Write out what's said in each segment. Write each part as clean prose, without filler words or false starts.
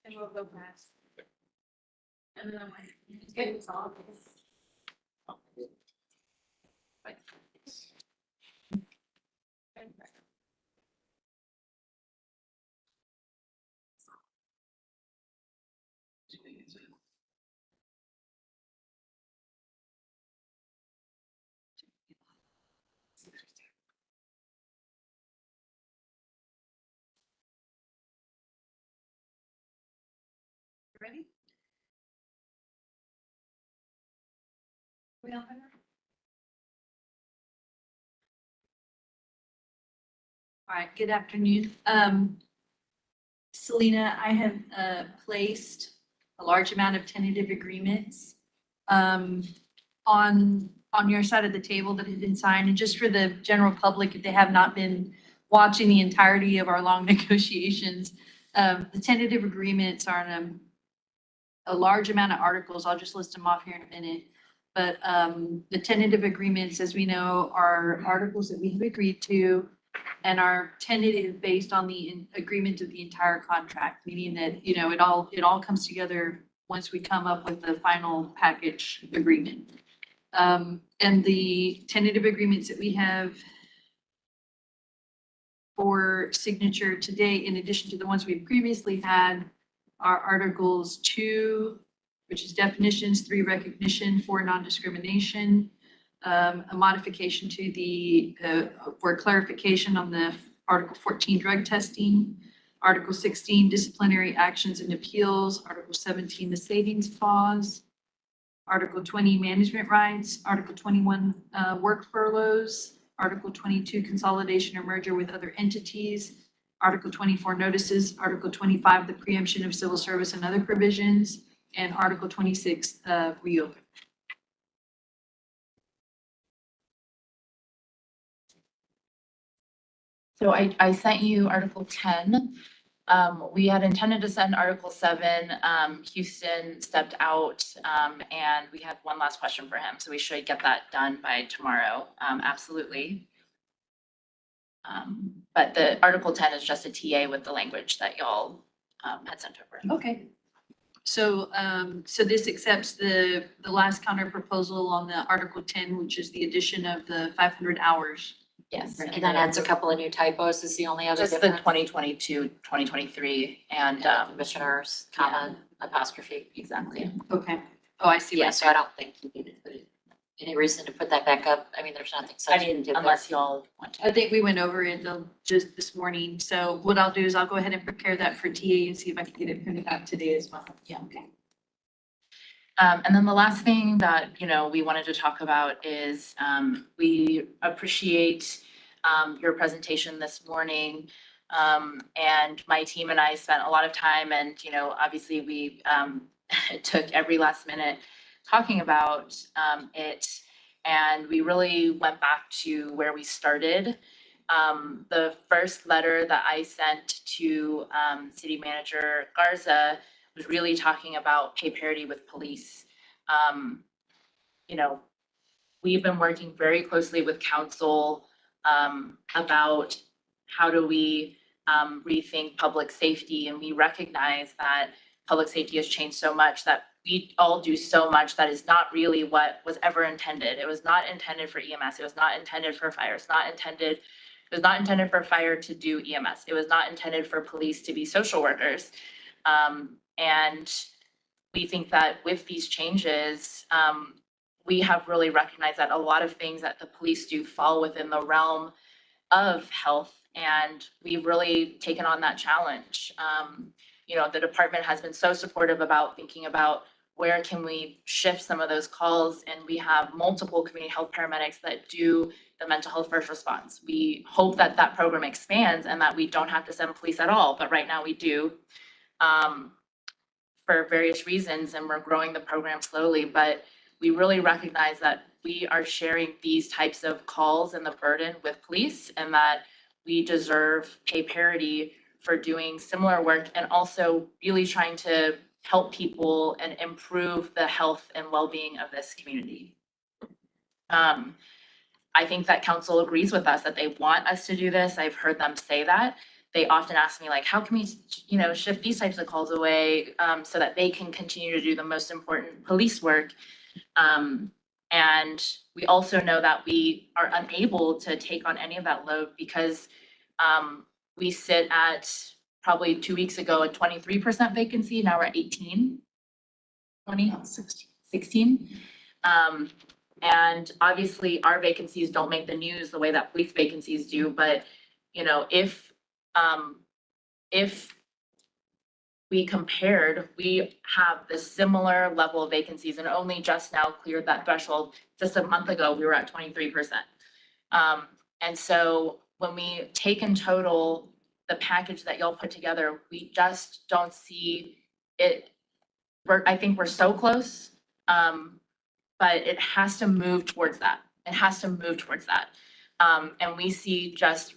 And we'll go past. And then I'm like, it's all. Ready? We all better? All right, good afternoon. Selena, I have placed a large amount of tentative agreements on your side of the table that have been signed. And just for the general public, if they have not been watching the entirety of our long negotiations, the tentative agreements are in a large amount of articles. I'll just list them off here in a minute. But the tentative agreements, as we know, are articles that we have agreed to and are tentative based on the agreement of the entire contract, meaning that, you know, it all comes together once we come up with the final package agreement. And the tentative agreements that we have for signature today, in addition to the ones we've previously had, are Articles 2, which is definitions, 3, recognition, 4, non-discrimination, a modification to the, for clarification on the Article 14, drug testing, Article 16, disciplinary actions and appeals, Article 17, the savings clause, Article 20, management rights, Article 21, work furloughs, Article 22, consolidation or merger with other entities, Article 24, notices, Article 25, the preemption of civil service and other provisions, and Article 26, reopen. So I sent you Article 10. We had intended to send Article 7. Houston stepped out, and we had one last question for him. So we should get that done by tomorrow. Absolutely. But the Article 10 is just a TA with the language that y'all had sent over. Okay. So, so this accepts the last counter proposal on the Article 10, which is the addition of the 500 hours. Yes. And then adds a couple of new typos is the only other Just the difference. 2022, 2023, and Commissioners, comma, apostrophe. exactly. Okay. Oh, I see. what Yeah, you're so I don't think you need to put it, any reason to put that back up. I mean, there's nothing I mean, substantive there. unless y'all want to. I think we went over it just this morning. So what I'll do is I'll go ahead and prepare that for TA and see if I can get it printed out today as well. Yeah. Okay. And then the last thing that, you know, we wanted to talk about is we appreciate your presentation this morning. And my team and I spent a lot of time and, you know, obviously we took every last minute talking about it. And we really went back to where we started. The first letter that I sent to City Manager Garza was really talking about pay parity with police. You know, we've been working very closely with council about how do we rethink public safety, and we recognize that public safety has changed so much that we all do so much that is not really what was ever intended. It was not intended for EMS. It was not intended for fire. It was not intended for fire to do EMS. It was not intended for police to be social workers. And we think that with these changes, we have really recognized that a lot of things that the police do fall within the realm of health, and we've really taken on that challenge. You know, the department has been so supportive about thinking about where can we shift some of those calls, and we have multiple community health paramedics that do the mental health first response. We hope that that program expands and that we don't have to send police at all, but right now we do. For various reasons, and we're growing the program slowly, but we really recognize that we are sharing these types of calls and the burden with police, and that we deserve pay parity for doing similar work and also really trying to help people and improve the health and well-being of this community. I think that council agrees with us that they want us to do this. I've heard them say that. they often ask me like, how can we, shift these types of calls away, so that they can continue to do the most important police work. And we also know that we are unable to take on any of that load because, we sit at probably 2 weeks ago, a 23% vacancy, now we're at 18, 20, 16. And obviously our vacancies don't make the news the way that police vacancies do, but if we compared, we have the similar level of vacancies and only just now cleared that threshold. Just a month ago, we were at 23%. And so when we take in total the package that y'all put together, we just don't see it. I think we're so close, but it has to move towards that. It has to move towards that. And we see just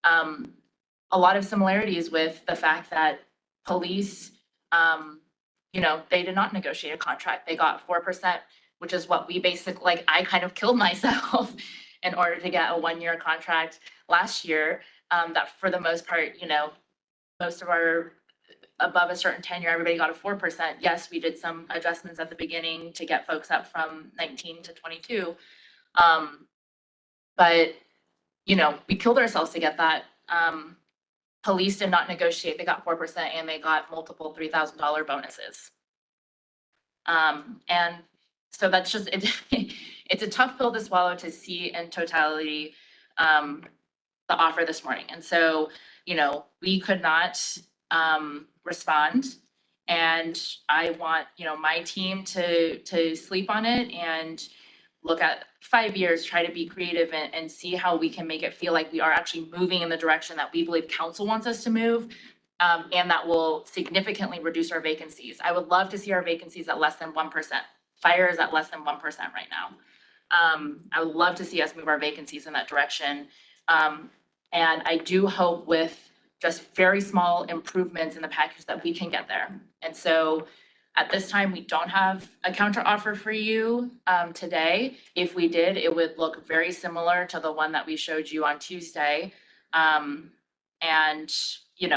a lot of similarities with the fact that police, they did not negotiate a contract. They got 4%, which is what we basically, like, I kind of killed myself in order to get a 1-year contract last year. That for the most part, most of our above a certain tenure, everybody got a 4%. Yes, we did some adjustments at the beginning to get folks up from 19 to 22. But, we killed ourselves to get that. Police did not negotiate. They got 4% and they got multiple $3,000 bonuses. And so that's just, it's a tough pill to swallow to see in totality, the offer this morning. And so, we could not respond. And I want, my team to sleep on it and look at 5 years, try to be creative and see how we can make it feel like we are actually moving in the direction that we believe council wants us to move. And that will significantly reduce our vacancies. I would love to see our vacancies at less than 1%. Fire is at less than 1% right now. I would love to see us move our vacancies in that direction. And I do hope with just very small improvements in the package that we can get there. And so at this time, we don't have a counter offer for you today. If we did, it would look very similar to the one that we showed you on Tuesday. And,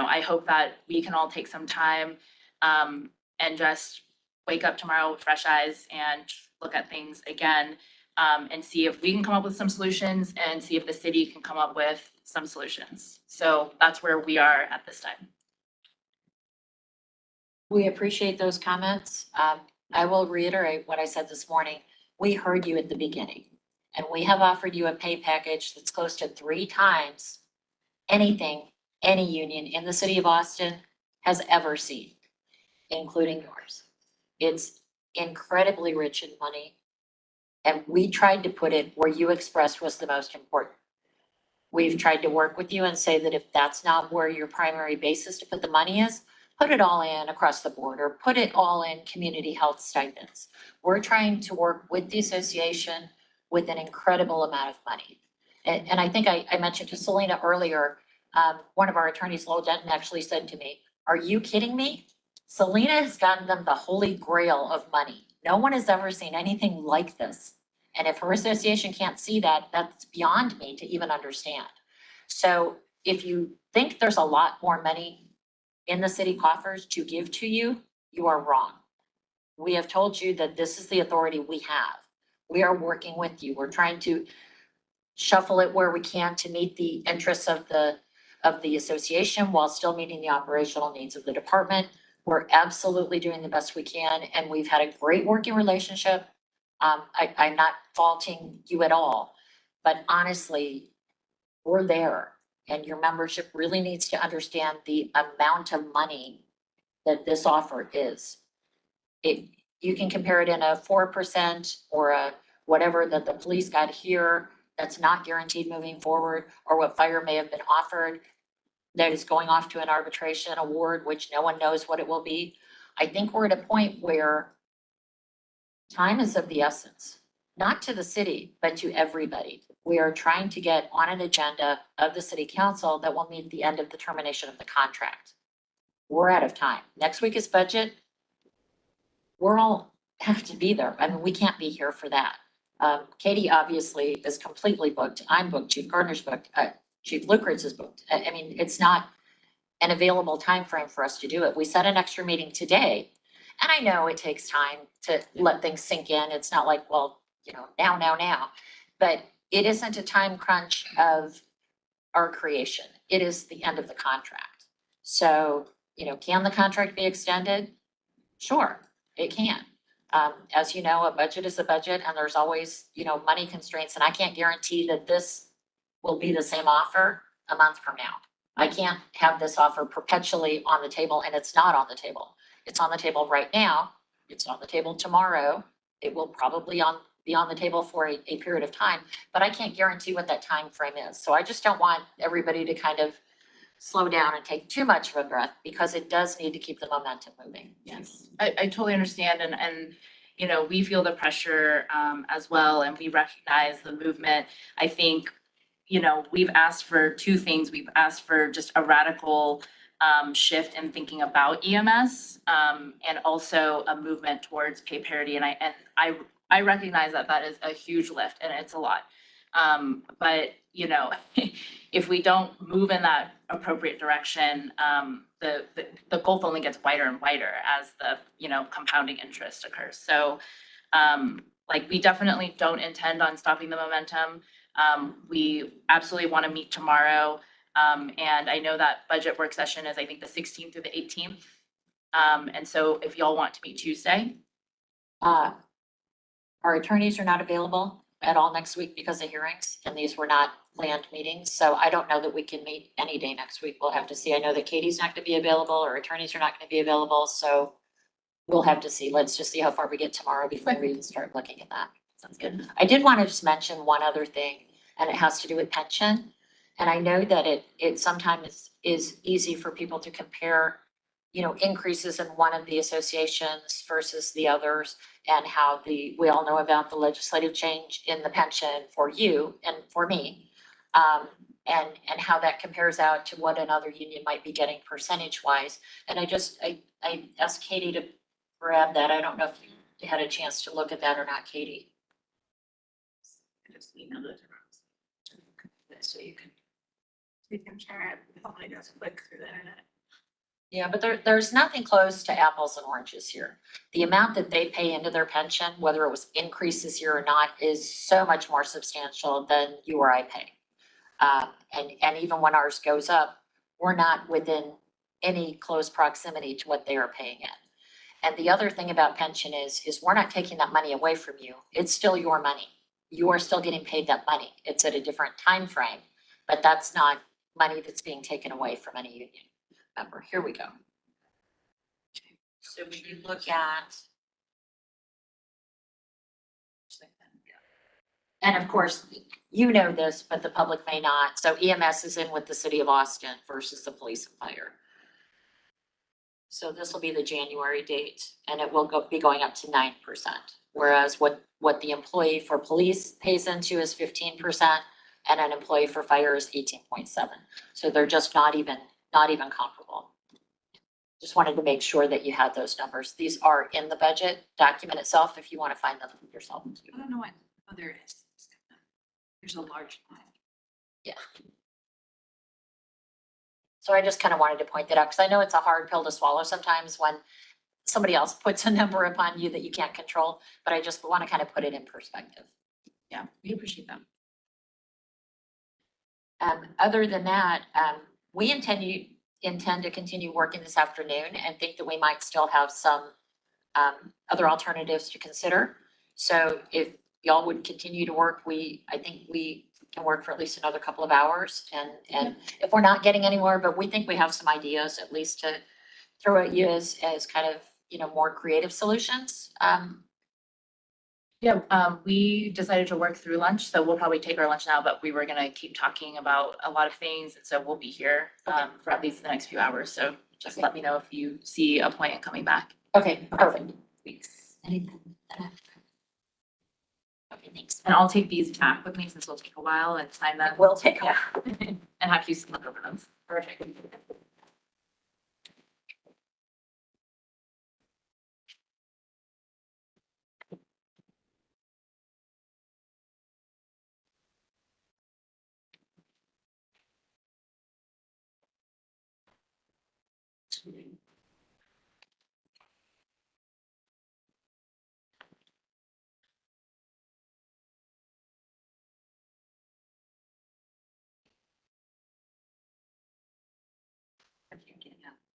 I hope that we can all take some time and just wake up tomorrow with fresh eyes and look at things again and see if we can come up with some solutions and see if the city can come up with some solutions. So that's where we are at this time. We appreciate those comments. I will reiterate what I said this morning. We heard you at the beginning, and we have offered you a pay package that's close to 3 times anything any union in the city of Austin has ever seen, including yours. It's incredibly rich in money, and we tried to put it where you expressed was the most important. We've tried to work with you and say that if that's not where your primary basis to put the money is, put it all in across the board or put it all in community health stipends. We're trying to work with the association with an incredible amount of money. And I think I mentioned to Selena earlier, one of our attorneys, Lowell Denton, actually said to me, "Are you kidding me? Selena has gotten them the holy grail of money. No one has ever seen anything like this. And if her association can't see that, that's beyond me to even understand." So if you think there's a lot more money in the city coffers to give to you, you are wrong. We have told you that this is the authority we have. We are working with you. We're trying to shuffle it where we can to meet the interests of the association while still meeting the operational needs of the department. We're absolutely doing the best we can, and we've had a great working relationship. I'm not faulting you at all, but honestly, we're there. And your membership really needs to understand the amount of money that this offer is. You can compare it in a 4% or a whatever that the police got here that's not guaranteed moving forward, or what fire may have been offered that is going off to an arbitration award, which no one knows what it will be. I think we're at a point where time is of the essence, not to the city, but to everybody. We are trying to get on an agenda of the city council that will meet the end of the termination of the contract. We're out of time. Next week is budget. We're all have to be there. I mean, we can't be here for that. Katie obviously is completely booked. I'm booked. Chief Gardner's booked. Chief Lucas is booked. I mean, it's not an available time frame for us to do it. We set an extra meeting today. And I know it takes time to let things sink in. It's not like, well, now. But it isn't a time crunch of our creation. It is the end of the contract. So, can the contract be extended? Sure, it can. As you know, a budget is a budget and there's always, money constraints, and I can't guarantee that this will be the same offer a month from now. I can't have this offer perpetually on the table, and it's not on the table. It's on the table right now. It's on the table tomorrow. It will probably be on the table for a period of time, but I can't guarantee what that time frame is. So I just don't want everybody to kind of slow down and take too much of a breath, because it does need to keep the momentum moving. Yes, I totally understand, and we feel the pressure as well, and we recognize the movement. I think, we've asked for two things. We've asked for just a radical shift in thinking about EMS, and also a movement towards pay parity. And I recognize that is a huge lift and it's a lot. But if we don't move in that appropriate direction, the gulf only gets wider and wider as the, compounding interest occurs. So, we definitely don't intend on stopping the momentum. We absolutely want to meet tomorrow. And I know that budget work session is, I think, the 16th through the 18th. And so if y'all want to meet Tuesday. Our attorneys are not available at all next week because of hearings, and these were not planned meetings. So I don't know that we can meet any day next week. We'll have to see. I know that Katie's not going to be available, or attorneys are not going to be available. So we'll have to see. Let's just see how far we get tomorrow before we even start looking at that. Sounds good. I did want to just mention one other thing, and it has to do with pension. And I know that it sometimes is easy for people to compare, increases in one of the associations versus the others, and how we all know about the legislative change in the pension for you and for me. And how that compares out to what another union might be getting percentage wise. And I asked Katie to grab that. I don't know if you had a chance to look at that or not, Katie. Just email it to Rose. So you can share it. Probably just click through the internet. Yeah, but there's nothing close to apples and oranges here. The amount that they pay into their pension, whether it was increased this year or not, is so much more substantial than you or I pay. And even when ours goes up, we're not within any close proximity to what they are paying in. And the other thing about pension is we're not taking that money away from you. It's still your money. You are still getting paid that money. It's at a different time frame, but that's not money that's being taken away from any union member. Here we go. So when you look at, and of course, you know this, but the public may not. So EMS is in with the city of Austin versus the police and fire. So this will be the January date, and it will be going up to 9%. Whereas what the employee for police pays into is 15%, and an employee for fire is 18.7. So they're just not even comparable. Just wanted to make sure that you had those numbers. These are in the budget document itself if you want to find them yourself. I don't know what, oh, there it is. There's a large line. Yeah. So I just kind of wanted to point that out, because I know it's a hard pill to swallow sometimes when somebody else puts a number upon you that you can't control, but I just want to kind of put it in perspective. Yeah, we appreciate that. Other than that, we intend to continue working this afternoon, and think that we might still have some other alternatives to consider. So if y'all would continue to work, I think we can work for at least another couple of hours. And if we're not getting anywhere, but we think we have some ideas at least to throw at you as kind of, more creative solutions. Yeah, we decided to work through lunch, so we'll probably take our lunch now, but we were gonna keep talking about a lot of things, and so we'll be here for at least the next few hours. So just let me know if you see a point in coming back. Okay, perfect. Weeks. Anything? Okay, thanks. And I'll take these back with me since it'll take a while and sign them. We'll take them. And have you look over them. Perfect. I can't get it out.